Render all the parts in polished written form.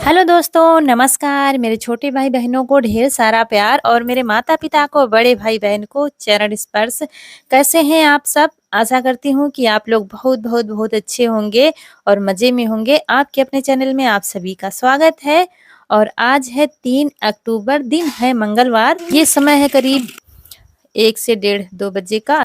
Hello दोस्तों, नमस्कार। मेरे छोटे भाई बहनों को ढेर सारा प्यार और मेरे माता पिता को, बड़े भाई बहन को चरण स्पर्श। कैसे हैं आप सब? आशा करती हूँ कि आप लोग बहुत बहुत बहुत अच्छे होंगे और मज़े में होंगे। आपके अपने चैनल में आप सभी का स्वागत है। और आज है 3 अक्टूबर, दिन है मंगलवार। ये समय है करीब 1 से डेढ़ 2 बजे का।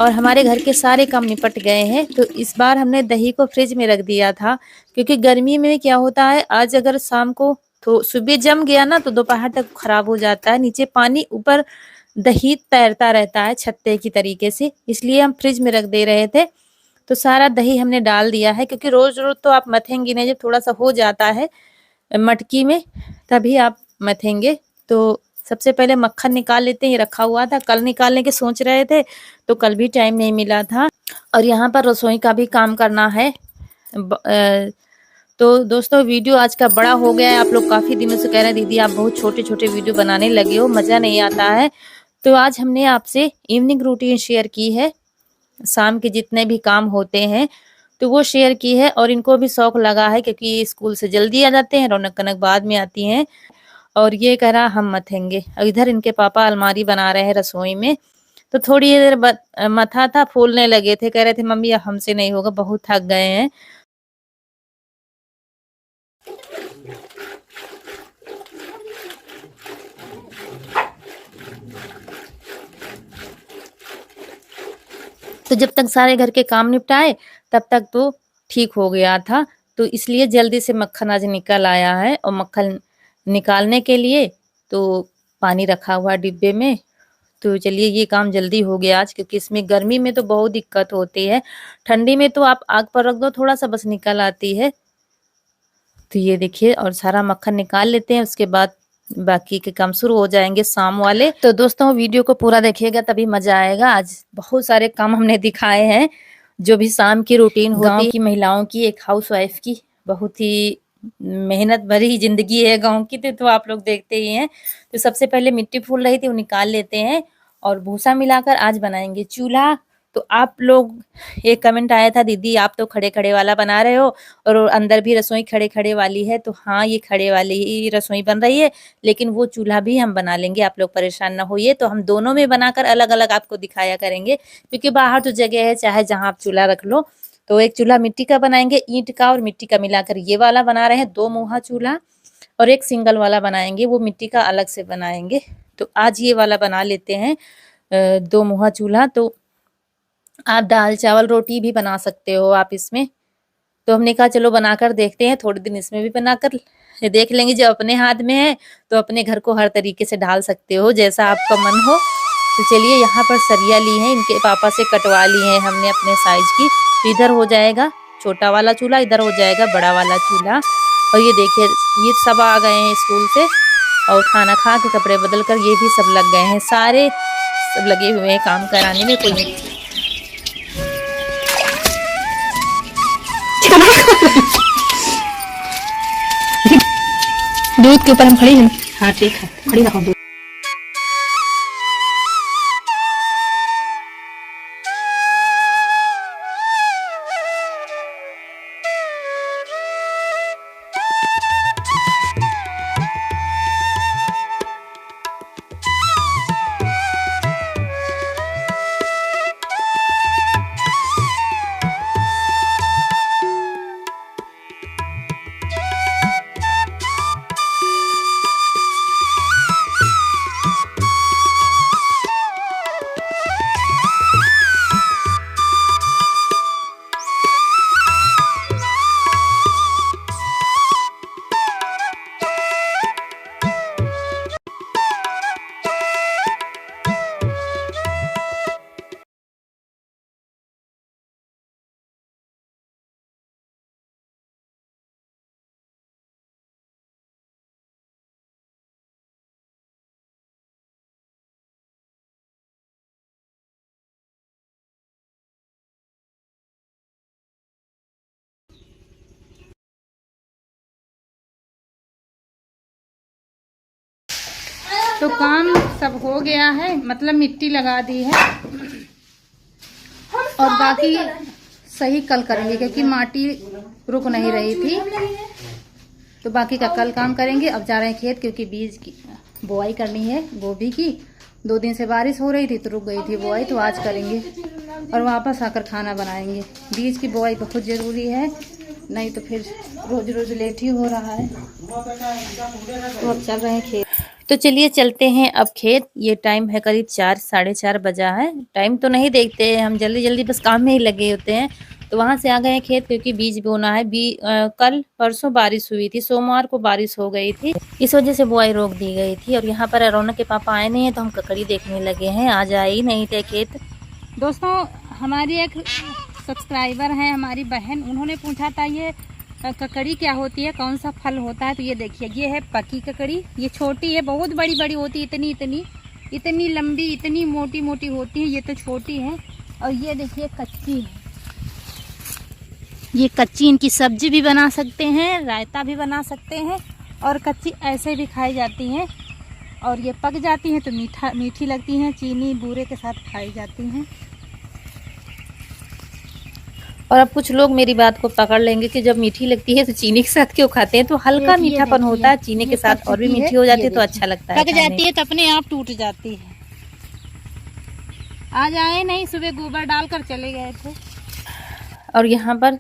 और हमारे घर के सारे काम निपट गए हैं। तो इस बार हमने दही को फ्रिज में रख दिया था, क्योंकि गर्मी में क्या होता है, आज अगर शाम को तो सुबह जम गया ना तो दोपहर तक खराब हो जाता है। नीचे पानी, ऊपर दही तैरता रहता है छत्ते की तरीके से, इसलिए हम फ्रिज में रख दे रहे थे। तो सारा दही हमने डाल दिया है, क्योंकि रोज रोज तो आप मथेंगी नहीं। जब थोड़ा सा हो जाता है मटकी में तभी आप मथेंगे। तो सबसे पहले मक्खन निकाल लेते हैं। ये रखा हुआ था, कल निकालने के सोच रहे थे तो कल भी टाइम नहीं मिला था। और यहाँ पर रसोई का भी काम करना है। तो दोस्तों, वीडियो आज का बड़ा हो गया है। आप लोग काफी दिनों से कह रहे हैं दीदी आप बहुत छोटे छोटे वीडियो बनाने लगे हो, मजा नहीं आता है। तो आज हमने आपसे इवनिंग रूटीन शेयर की है, शाम के जितने भी काम होते हैं तो वो शेयर की है। और इनको भी शौक लगा है, क्योंकि ये स्कूल से जल्दी आ जाते हैं, रौनक कनक बाद में आती हैं। और ये कह रहा हम मथेंगे। और इधर इनके पापा अलमारी बना रहे हैं रसोई में। तो थोड़ी देर मथा था, फूलने लगे थे, कह रहे थे मम्मी अब हमसे नहीं होगा, बहुत थक गए हैं। तो जब तक सारे घर के काम निपटाए तब तक तो ठीक हो गया था। तो इसलिए जल्दी से मक्खन आज निकल आया है। और मक्खन निकालने के लिए तो पानी रखा हुआ डिब्बे में। तो चलिए ये काम जल्दी हो गया आज, क्योंकि इसमें गर्मी में तो बहुत दिक्कत होती है। ठंडी में तो आप आग पर रख दो, थोड़ा सा बस निकल आती है। तो ये देखिए, और सारा मक्खन निकाल लेते हैं, उसके बाद बाकी के काम शुरू हो जाएंगे शाम वाले। तो दोस्तों, वीडियो को पूरा देखिएगा तभी मजा आएगा। आज बहुत सारे काम हमने दिखाए हैं, जो भी शाम की रूटीन होती है गाँव की महिलाओं की, एक हाउसवाइफ की। बहुत ही मेहनत भरी जिंदगी है गाँव की, तो आप लोग देखते ही हैं। तो सबसे पहले मिट्टी फूल रही थी, वो निकाल लेते हैं। और भूसा मिलाकर आज बनाएंगे चूल्हा। तो आप लोग, एक कमेंट आया था दीदी आप तो खड़े खड़े वाला बना रहे हो और अंदर भी रसोई खड़े खड़े वाली है। तो हाँ, ये खड़े वाली ही रसोई बन रही है, लेकिन वो चूल्हा भी हम बना लेंगे, आप लोग परेशान ना होइए। तो हम दोनों में बनाकर अलग अलग आपको दिखाया करेंगे, क्योंकि बाहर तो जगह है, चाहे जहाँ आप चूल्हा रख लो। तो एक चूल्हा मिट्टी का बनाएंगे, ईंट का और मिट्टी का मिलाकर ये वाला बना रहे हैं 2 मुहा चूल्हा। और एक सिंगल वाला बनाएंगे, वो मिट्टी का अलग से बनाएंगे। तो आज ये वाला बना लेते हैं 2 मुहा चूल्हा। तो आप दाल चावल रोटी भी बना सकते हो आप इसमें। तो हमने कहा चलो बनाकर देखते हैं, थोड़े दिन इसमें भी बनाकर देख लेंगे। जब अपने हाथ में है तो अपने घर को हर तरीके से ढाल सकते हो, जैसा आपका मन हो। तो चलिए, यहाँ पर सरिया ली है, इनके पापा से कटवा ली है हमने अपने साइज की। तो इधर हो जाएगा छोटा वाला चूल्हा, इधर हो जाएगा बड़ा वाला चूल्हा। और ये देखिए, ये सब आ गए हैं स्कूल से और खाना खा के कपड़े बदल कर ये भी सब लग गए हैं। सारे सब लगे हुए हैं काम कराने में, कोई नहीं। दूध के ऊपर हम खड़ी हैं। हाँ ठीक है, खड़ी रखो दूध। तो काम सब हो गया है, मतलब मिट्टी लगा दी है और बाकी सही कल करेंगे क्योंकि माटी रुक नहीं रही थी, तो बाकी का कल काम करेंगे। अब जा रहे हैं खेत क्योंकि बीज की बुआई करनी है गोभी की। 2 दिन से बारिश हो रही थी तो रुक गई थी बुआई, तो आज करेंगे और वापस आकर खाना बनाएंगे। बीज की बुआई बहुत ज़रूरी है, नहीं तो फिर रोज रोज लेट ही हो रहा है। तो अब चल रहे हैं खेत। तो चलिए चलते हैं अब खेत। ये टाइम है करीब 4 साढ़े 4 बजा है। टाइम तो नहीं देखते हैं हम, जल्दी जल्दी बस काम में ही लगे होते हैं। तो वहां से आ गए हैं खेत क्योंकि बीज बोना है। कल परसों बारिश हुई थी, सोमवार को बारिश हो गई थी, इस वजह से बुआई रोक दी गई थी। और यहाँ पर रौनक के पापा आए नहीं है तो हम ककड़ी देखने लगे हैं, आज आए ही नहीं थे खेत। दोस्तों हमारी एक सब्सक्राइबर है, हमारी बहन, उन्होंने पूछा था ये ककड़ी क्या होती है, कौन सा फल होता है। तो ये देखिए, ये है पकी ककड़ी। ये छोटी है, बहुत बड़ी बड़ी होती है, इतनी इतनी इतनी लंबी, इतनी मोटी मोटी होती है। ये तो छोटी है। और ये देखिए कच्ची है, ये कच्ची, इनकी सब्जी भी बना सकते हैं, रायता भी बना सकते हैं, और कच्ची ऐसे भी खाई जाती हैं। और ये पक जाती हैं तो मीठी लगती हैं, चीनी बूरे के साथ खाई जाती हैं। और अब कुछ लोग मेरी बात को पकड़ लेंगे कि जब मीठी लगती है तो चीनी के साथ क्यों खाते हैं, तो हल्का मीठापन होता है, चीनी के साथ और भी मीठी हो जाती है तो अच्छा लगता है। पक जाती है तो अपने आप टूट जाती है। आज आए नहीं, सुबह गोबर डालकर चले गए थे। और यहाँ पर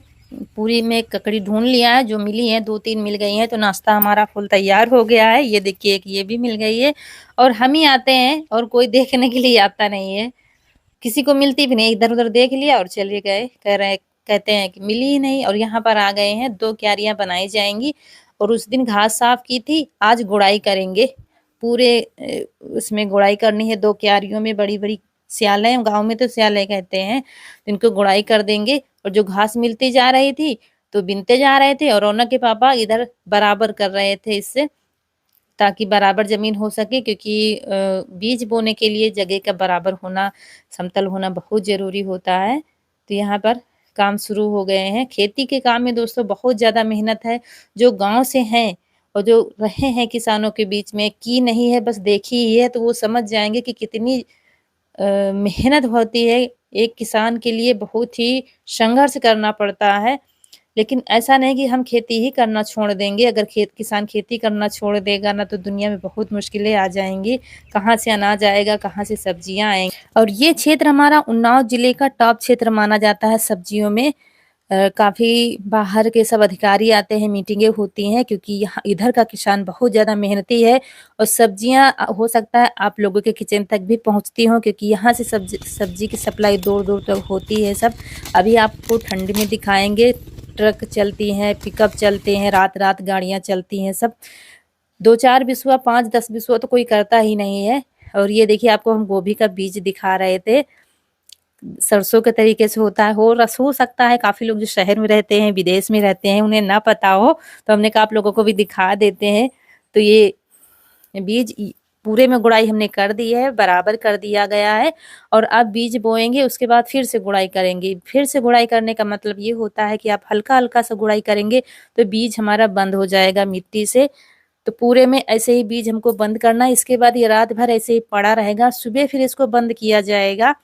पूरी में ककड़ी ढूंढ लिया है, जो मिली है 2-3 मिल गई है, तो नाश्ता हमारा फुल तैयार हो गया है। ये देखिए एक ये भी मिल गई है। और हम ही आते हैं और कोई देखने के लिए आता नहीं है, किसी को मिलती भी नहीं, इधर उधर देख लिया और चले गए, कहते हैं कि मिली ही नहीं। और यहाँ पर आ गए हैं, 2 क्यारियां बनाई जाएंगी। और उस दिन घास साफ की थी, आज गुड़ाई करेंगे। पूरे उसमें गुड़ाई करनी है, 2 क्यारियों में बड़ी बड़ी स्यालें, गांव में तो स्यालें कहते हैं, इनको गुड़ाई कर देंगे। और जो घास मिलती जा रही थी तो बिनते जा रहे थे, और रौनक के पापा इधर बराबर कर रहे थे इससे, ताकि बराबर जमीन हो सके, क्योंकि बीज बोने के लिए जगह का बराबर होना, समतल होना बहुत जरूरी होता है। तो यहाँ पर काम शुरू हो गए हैं। खेती के काम में दोस्तों बहुत ज्यादा मेहनत है। जो गांव से हैं और जो रहे हैं किसानों के बीच में, की नहीं है बस देखी ही है, तो वो समझ जाएंगे कि कितनी मेहनत होती है। एक किसान के लिए बहुत ही संघर्ष करना पड़ता है। लेकिन ऐसा नहीं कि हम खेती ही करना छोड़ देंगे। अगर किसान खेती करना छोड़ देगा ना, तो दुनिया में बहुत मुश्किलें आ जाएंगी। कहाँ से अनाज आएगा, कहाँ से सब्जियां आएंगी। और ये क्षेत्र हमारा उन्नाव जिले का टॉप क्षेत्र माना जाता है सब्जियों में। काफी बाहर के सब अधिकारी आते हैं, मीटिंगें होती हैं, क्योंकि यहाँ इधर का किसान बहुत ज्यादा मेहनती है। और सब्जियां हो सकता है आप लोगों के किचन तक भी पहुंचती हों, क्योंकि यहाँ से सब्जी की सप्लाई दूर दूर तक होती है सब। अभी आपको ठंड में दिखाएंगे, ट्रक चलती हैं, पिकअप चलते हैं, रात रात गाड़ियां चलती हैं सब। 2-4 बिसुआ, 5-10 बिसुआ तो कोई करता ही नहीं है। और ये देखिए, आपको हम गोभी का बीज दिखा रहे थे, सरसों के तरीके से होता है। हो सकता है काफी लोग जो शहर में रहते हैं, विदेश में रहते हैं, उन्हें ना पता हो, तो हमने कहा आप लोगों को भी दिखा देते हैं। तो ये बीज पूरे में गुड़ाई हमने कर दी है, बराबर कर दिया गया है। और अब बीज बोएंगे, उसके बाद फिर से गुड़ाई करेंगे। फिर से गुड़ाई करने का मतलब ये होता है कि आप हल्का हल्का सा गुड़ाई करेंगे तो बीज हमारा बंद हो जाएगा मिट्टी से। तो पूरे में ऐसे ही बीज हमको बंद करना है। इसके बाद ये रात भर ऐसे ही पड़ा रहेगा, सुबह फिर इसको बंद किया जाएगा।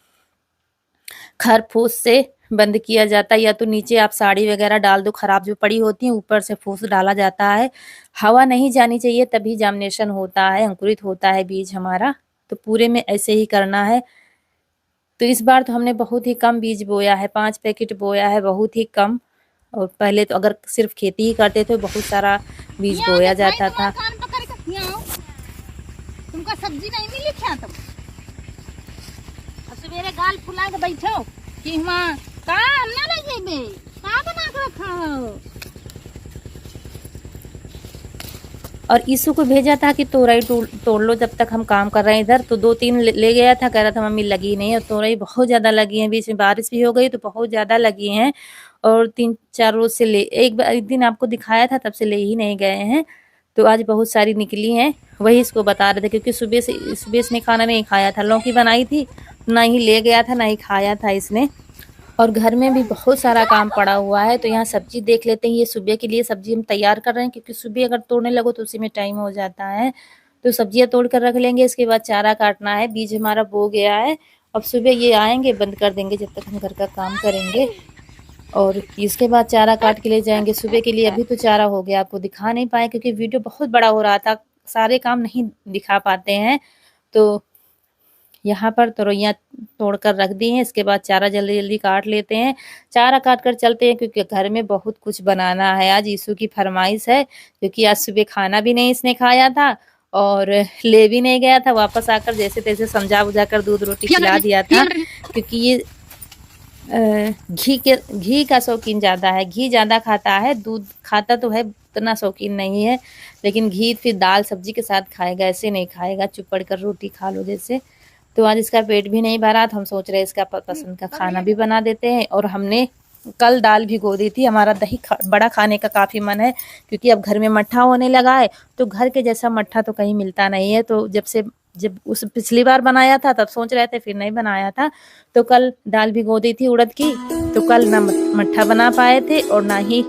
खर फूस से बंद किया जाता है, या तो नीचे आप साड़ी वगैरह डाल दो, खराब जो पड़ी होती है, ऊपर से फूस डाला जाता है। हवा नहीं जानी चाहिए, तभी जार्मिनेशन होता है, अंकुरित होता है बीज हमारा। तो पूरे में ऐसे ही करना है। तो इस बार तो हमने बहुत ही कम बीज बोया है, 5 पैकेट बोया है, बहुत ही कम। और पहले तो अगर सिर्फ खेती ही करते थे बहुत सारा बीज बोया जाता था। तुमका सब्जी नहीं मिली क्या? तुम सवेरे गाल फुला के बैठो कि हम काम ना ले जेबे, का बना के रखो। और ईसु को भेजा था कि तोरई तोड़ लो जब तक हम काम कर रहे हैं इधर। तो 2-3 ले गया था, कह रहा था मम्मी लगी नहीं। और तोरई बहुत ज्यादा लगी है, बीच में बारिश भी हो गई तो बहुत ज्यादा लगी हैं। और 3-4 रोज से एक दिन आपको दिखाया था, तब से ले ही नहीं गए हैं। तो आज बहुत सारी निकली हैं, वही इसको बता रहे थे, क्योंकि सुबह से इसने खाना नहीं खाया था। लौकी बनाई थी, ना ही ले गया था, ना ही खाया था इसने। और घर में भी बहुत सारा काम पड़ा हुआ है। तो यहाँ सब्जी देख लेते हैं। ये सुबह के लिए सब्जी हम तैयार कर रहे हैं, क्योंकि सुबह अगर तोड़ने लगो तो उसी में टाइम हो जाता है। तो सब्जियां तोड़ कर रख लेंगे। इसके बाद चारा काटना है, बीज हमारा बो गया है। अब सुबह ये आएंगे, बंद कर देंगे जब तक हम घर का काम करेंगे। और इसके बाद चारा काट के ले जाएंगे सुबह के लिए। अभी तो चारा हो गया, आपको दिखा नहीं पाए क्योंकि वीडियो बहुत बड़ा हो रहा था, सारे काम नहीं दिखा पाते हैं। तो यहाँ पर तोरइयाँ तोड़ कर रख दी हैं। इसके बाद चारा जल्दी जल्दी काट लेते हैं, चारा काट कर चलते हैं क्योंकि घर में बहुत कुछ बनाना है। आज यीशु की फरमाइश है क्योंकि आज सुबह खाना भी नहीं इसने खाया था और ले भी नहीं गया था। वापस आकर जैसे तैसे समझा बुझा कर दूध रोटी खिला दिया था क्योंकि ये घी का शौकीन ज़्यादा है, घी ज़्यादा खाता है। दूध खाता तो है, उतना शौकीन नहीं है, लेकिन घी फिर दाल सब्जी के साथ खाएगा, ऐसे नहीं खाएगा चुप पड़ कर रोटी खा लो जैसे। तो आज इसका पेट भी नहीं भरा तो हम सोच रहे हैं इसका पसंद का खाना भी बना देते हैं। और हमने कल दाल भिगो दी थी। हमारा दही बड़ा खाने का काफ़ी मन है क्योंकि अब घर में मट्ठा होने लगा है, तो घर के जैसा मट्ठा तो कहीं मिलता नहीं है। तो जब उस पिछली बार बनाया था तब सोच रहे थे, फिर नहीं बनाया था। तो कल दाल भिगो दी थी उड़द की, तो कल ना मट्ठा बना पाए थे और ना ही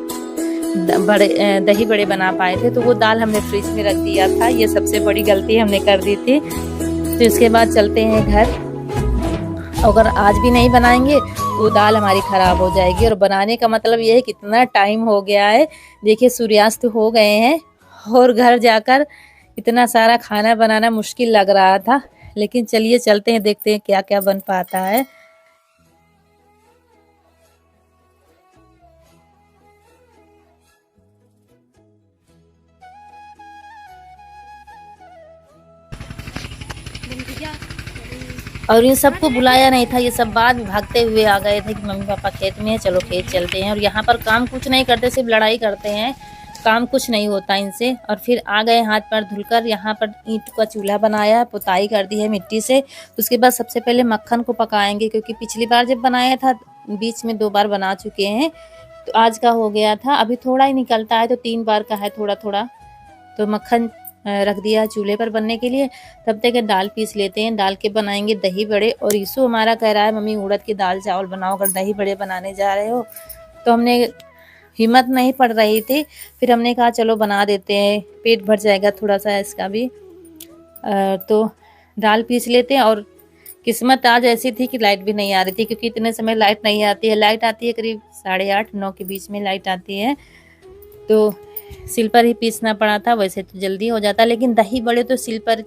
दही बड़े बना पाए थे। तो वो दाल हमने फ्रिज में रख दिया था, ये सबसे बड़ी गलती हमने कर दी थी। तो इसके बाद चलते हैं घर। अगर आज भी नहीं बनाएंगे तो दाल हमारी खराब हो जाएगी। और बनाने का मतलब ये है कितना टाइम हो गया है, देखिए सूर्यास्त हो गए हैं और घर जाकर इतना सारा खाना बनाना मुश्किल लग रहा था। लेकिन चलिए चलते हैं, देखते हैं क्या क्या बन पाता है। और इन सबको बुलाया नहीं था, ये सब बाद में भागते हुए आ गए थे कि मम्मी पापा खेत में है, चलो खेत चलते हैं। और यहाँ पर काम कुछ नहीं करते, सिर्फ लड़ाई करते हैं, काम कुछ नहीं होता इनसे। और फिर आ गए हाथ पैर धुलकर। यहाँ पर ईंट का चूल्हा बनाया, पुताई कर दी है मिट्टी से। उसके बाद सबसे पहले मक्खन को पकाएंगे क्योंकि पिछली बार जब बनाया था बीच में 2 बार बना चुके हैं, तो आज का हो गया था। अभी थोड़ा ही निकलता है तो 3 बार का है थोड़ा थोड़ा। तो मक्खन रख दिया चूल्हे पर बनने के लिए। तब तक दाल पीस लेते हैं, दाल के बनाएंगे दही बड़े। और यीशु हमारा कह रहा है मम्मी उड़द की दाल चावल बनाओ अगर दही बड़े बनाने जा रहे हो। तो हमने हिम्मत नहीं पड़ रही थी, फिर हमने कहा चलो बना देते हैं, पेट भर जाएगा थोड़ा सा इसका भी। तो दाल पीस लेते हैं। और किस्मत आज ऐसी थी कि लाइट भी नहीं आ रही थी क्योंकि इतने समय लाइट नहीं आती है। लाइट आती है करीब 8:30-9 के बीच में लाइट आती है। तो सिल पर ही पीसना पड़ा था, वैसे तो जल्दी हो जाता, लेकिन दही बड़े तो सिल पर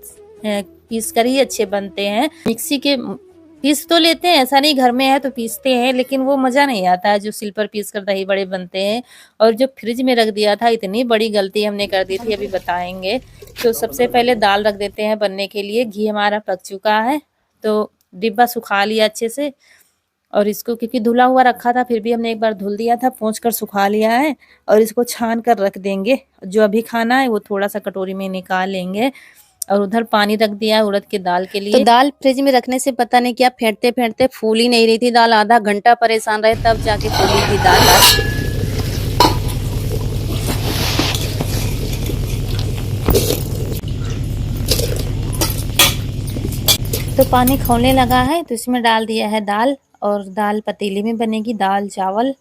पीस कर ही अच्छे बनते हैं। मिक्सी के पीस तो लेते हैं, ऐसा नहीं घर में है तो पीसते हैं, लेकिन वो मज़ा नहीं आता है जो सिल पर पीस कर दही बड़े बनते हैं। और जो फ्रिज में रख दिया था, इतनी बड़ी गलती हमने कर दी थी, अभी बताएंगे। तो सबसे पहले दाल रख देते हैं बनने के लिए। घी हमारा पक चुका है तो डिब्बा सुखा लिया अच्छे से। और इसको क्योंकि धुला हुआ रखा था, फिर भी हमने एक बार धुल दिया था, पोंछ कर सुखा लिया है। और इसको छान कर रख देंगे, जो अभी खाना है वो थोड़ा सा कटोरी में निकाल लेंगे। और उधर पानी रख दिया है उड़द की दाल के लिए। तो दाल फ्रिज में रखने से पता नहीं क्या फेंटते फेंटते फूल ही नहीं रही थी दाल। आधा घंटा परेशान रहे तब जाके फूली थी दाल। तो पानी खौलने लगा है तो इसमें डाल दिया है दाल। और दाल पतीले में बनेगी, दाल चावल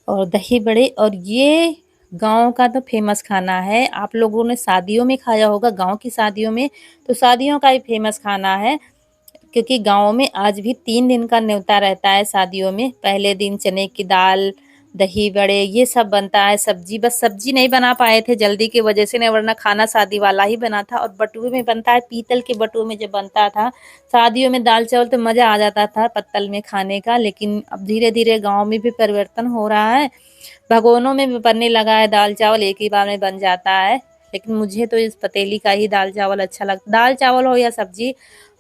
और दही बड़े। और ये गांव का तो फेमस खाना है, आप लोगों ने शादियों में खाया होगा, गांव की शादियों में। तो शादियों का ही फेमस खाना है क्योंकि गांव में आज भी 3 दिन का न्योता रहता है शादियों में। पहले दिन चने की दाल, दही बड़े, ये सब बनता है। सब्जी, बस सब्जी नहीं बना पाए थे जल्दी की वजह से, नहीं वरना खाना शादी वाला ही बना था। और बटुए में बनता है, पीतल के बटुए में जब बनता था शादियों में दाल चावल तो मज़ा आ जाता था पत्तल में खाने का। लेकिन अब धीरे धीरे गाँव में भी परिवर्तन हो रहा है, भगोनों में भी बनने लगा है दाल चावल, एक ही बार में बन जाता है। लेकिन मुझे तो इस पतीली का ही दाल चावल अच्छा लगता, दाल चावल हो या सब्जी।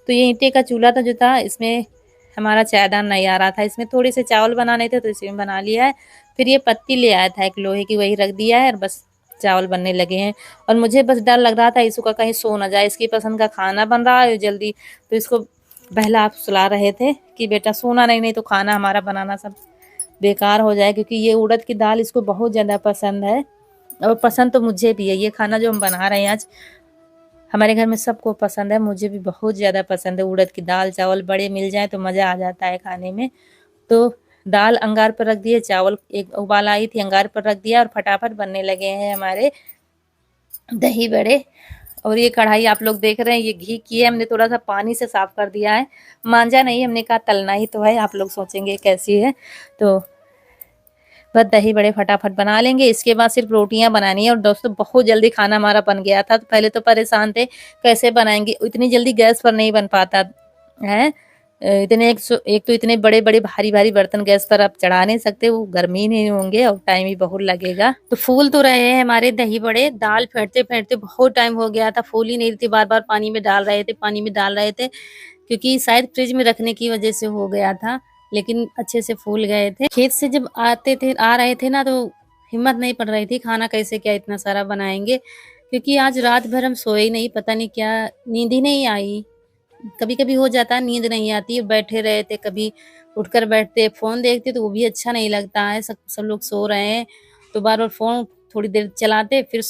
तो ये ईंटे का चूल्हा था जो था, इसमें हमारा चायदान नहीं आ रहा था, इसमें थोड़े से चावल बनाने थे तो इसमें बना लिया है। फिर ये पत्ती ले आया था एक लोहे की, वही रख दिया है और बस चावल बनने लगे हैं। और मुझे बस डर लग रहा था इसू का कहीं सो ना जाए, इसकी पसंद का खाना बन रहा है जल्दी। तो इसको पहला आप सुला रहे थे कि बेटा सोना नहीं, नहीं तो खाना हमारा बनाना सब बेकार हो जाए। क्योंकि ये उड़द की दाल इसको बहुत ज़्यादा पसंद है और पसंद तो मुझे भी है। ये खाना जो हम बना रहे हैं आज हमारे घर में सबको पसंद है, मुझे भी बहुत ज़्यादा पसंद है। उड़द की दाल चावल बड़े मिल जाए तो मज़ा आ जाता है खाने में। तो दाल अंगार पर रख दिए, चावल एक उबाल आई थी अंगार पर रख दिया और फटाफट बनने लगे हैं हमारे दही बड़े। और ये कढ़ाई आप लोग देख रहे हैं, ये घी की है, हमने थोड़ा सा पानी से साफ कर दिया है, मांजा नहीं, हमने कहा तलना ही तो है। आप लोग सोचेंगे कैसी है, तो बस दही बड़े फटाफट बना लेंगे। इसके बाद सिर्फ रोटियां बनानी है। और दोस्तों बहुत जल्दी खाना हमारा बन गया था, तो पहले तो परेशान थे कैसे बनाएंगे, इतनी जल्दी गैस पर नहीं बन पाता है। एक तो इतने बड़े बड़े भारी भारी बर्तन गैस पर आप चढ़ा नहीं सकते, वो गर्मी नहीं होंगे और टाइम भी बहुत लगेगा। तो फूल तो रहे हैं हमारे दही बड़े, दाल फेंटते फेंटते बहुत टाइम हो गया था, फूल ही नहीं रही थी, बार बार पानी में डाल रहे थे, पानी में डाल रहे थे, क्योंकि शायद फ्रिज में रखने की वजह से हो गया था, लेकिन अच्छे से फूल गए थे। खेत से जब आ रहे थे ना, तो हिम्मत नहीं पड़ रही थी, खाना कैसे क्या इतना सारा बनाएंगे, क्योंकि आज रात भर हम सोए ही नहीं, पता नहीं क्या, नींद ही नहीं आई। कभी कभी हो जाता है नींद नहीं आती, बैठे रहे थे, कभी उठकर बैठते फोन देखते, तो वो भी अच्छा नहीं लगता है। सब लोग सो रहे हैं तो बार बार फोन थोड़ी देर चलाते, फिर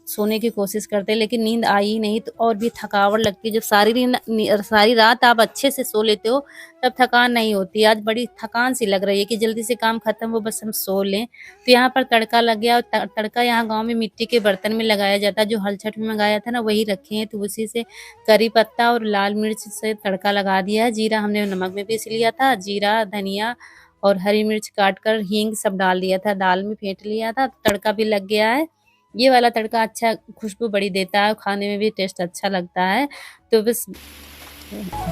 सोने की कोशिश करते, लेकिन नींद आई ही नहीं, तो और भी थकावट लगती है। जब सारी रात आप अच्छे से सो लेते हो, तब थकान नहीं होती। आज बड़ी थकान सी लग रही है कि जल्दी से काम खत्म हो, बस हम सो लें। तो यहाँ पर तड़का लग गया, और तड़का यहाँ गांव में मिट्टी के बर्तन में लगाया जाता है, जो हलछट में मंगाया था ना वही रखे हैं, तो उसी से करी पत्ता और लाल मिर्च से तड़का लगा दिया है। जीरा हमने नमक में पीस लिया था, जीरा धनिया और हरी मिर्च काट कर हींग सब डाल दिया था, दाल में फेंट लिया था, तड़का भी लग गया है। ये वाला तड़का अच्छा खुशबू बड़ी देता है, खाने में भी टेस्ट अच्छा लगता है। तो बस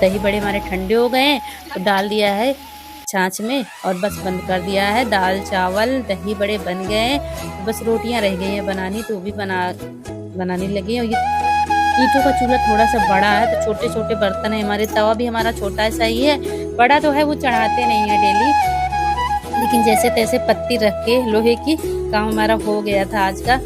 दही बड़े हमारे ठंडे हो गए हैं, तो डाल दिया है छाछ में और बस बंद कर दिया है। दाल चावल दही बड़े बन गए हैं, बस रोटियां रह गई हैं बनानी, तो वो भी बनाने लगी हैं। और ये ईंटों का चूल्हा थोड़ा सा बड़ा है, तो छोटे छोटे बर्तन है हमारे, तवा भी हमारा छोटा सा ही है, बड़ा तो है वो चढ़ाते नहीं है डेली, लेकिन जैसे तैसे पत्ती रख के लोहे की काम हमारा हो गया था आज का।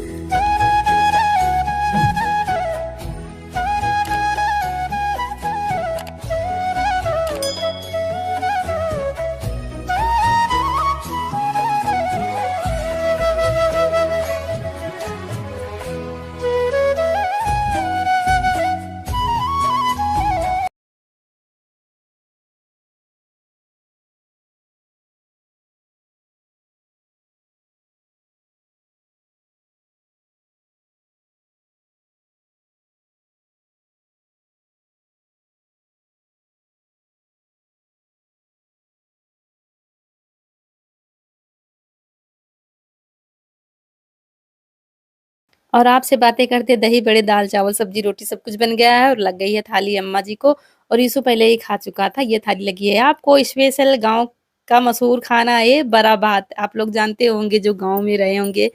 और आपसे बातें करते दही बड़े दाल चावल सब्जी रोटी सब कुछ बन गया है, और लग गई है थाली अम्मा जी को, और यीशु पहले ही खा चुका था। ये थाली लगी है आपको, स्पेशल गांव का मशहूर खाना है बड़ा भात। आप लोग जानते होंगे जो गांव में रहे होंगे,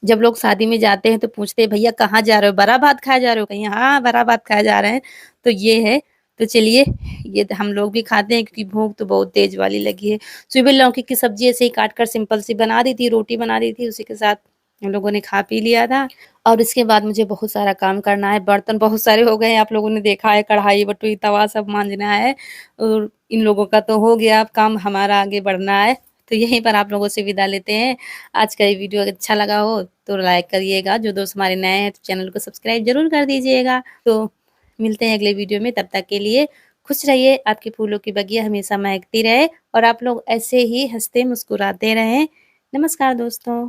जब लोग शादी में जाते हैं तो पूछते हैं भैया कहाँ जा रहे हो, बड़ा भात खाया जा रहे हो, कहीं हाँ बड़ा भात खाया जा रहे हैं, तो ये है। तो चलिए ये हम लोग भी खाते हैं, क्योंकि भूख तो बहुत तेज वाली लगी है। सुबह लौकी की सब्जी ऐसे ही काट कर सिंपल सी बना दी थी, रोटी बना दी थी, उसी के साथ हम लोगों ने खा पी लिया था। और इसके बाद मुझे बहुत सारा काम करना है, बर्तन बहुत सारे हो गए हैं, आप लोगों ने देखा है, कढ़ाई बटुई तवा सब मांजना है, और इन लोगों का तो हो गया, अब काम हमारा आगे बढ़ना है। तो यहीं पर आप लोगों से विदा लेते हैं। आज का ये वीडियो अच्छा लगा हो तो लाइक करिएगा, जो दोस्त हमारे नए हैं तो चैनल को सब्सक्राइब जरूर कर दीजिएगा। तो मिलते हैं अगले वीडियो में, तब तक के लिए खुश रहिए, आपके फूलों की बगिया हमेशा महकती रहे, और आप लोग ऐसे ही हंसते मुस्कुराते रहें। नमस्कार दोस्तों।